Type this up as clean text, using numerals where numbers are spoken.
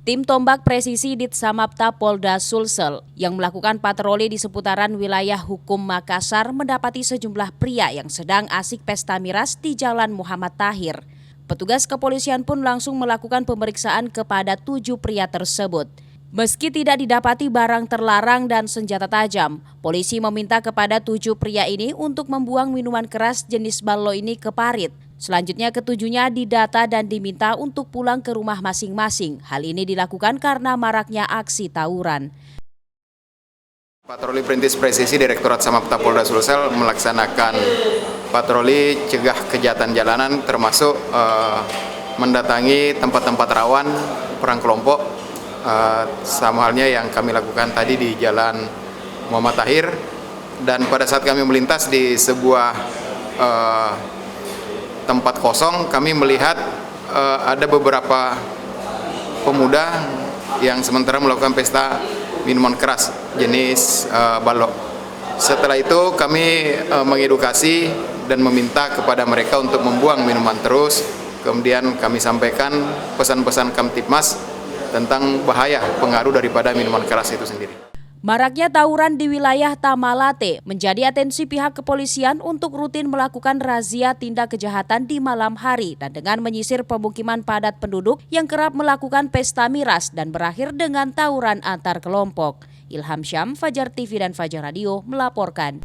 Tim Tombak Presisi Ditsamapta Polda Sulsel yang melakukan patroli di seputaran wilayah hukum Makassar mendapati sejumlah pria yang sedang asik pesta miras di Jalan Muhammad Tahir. Petugas kepolisian pun langsung melakukan pemeriksaan kepada 7 pria tersebut. Meski tidak didapati barang terlarang dan senjata tajam, polisi meminta kepada 7 pria ini untuk membuang minuman keras jenis ballo ini ke parit. Selanjutnya ketujuhnya didata dan diminta untuk pulang ke rumah masing-masing. Hal ini dilakukan karena maraknya aksi tawuran. Patroli Perintis Presisi Direktorat Samapta Polda Sulsel melaksanakan patroli cegah kejahatan jalanan termasuk mendatangi tempat-tempat rawan perang kelompok, sama halnya yang kami lakukan tadi di Jalan Muhammad Tahir. Dan pada saat kami melintas di sebuah tempat kosong, kami melihat ada beberapa pemuda yang sementara melakukan pesta minuman keras jenis balok. Setelah itu kami mengedukasi dan meminta kepada mereka untuk membuang minuman terus. Kemudian kami sampaikan pesan-pesan Kamtibmas tentang bahaya pengaruh daripada minuman keras itu sendiri. Maraknya tawuran di wilayah Tamalate menjadi atensi pihak kepolisian untuk rutin melakukan razia tindak kejahatan di malam hari dan dengan menyisir pemukiman padat penduduk yang kerap melakukan pesta miras dan berakhir dengan tawuran antar kelompok. Ilham Syam, Fajar TV dan Fajar Radio melaporkan.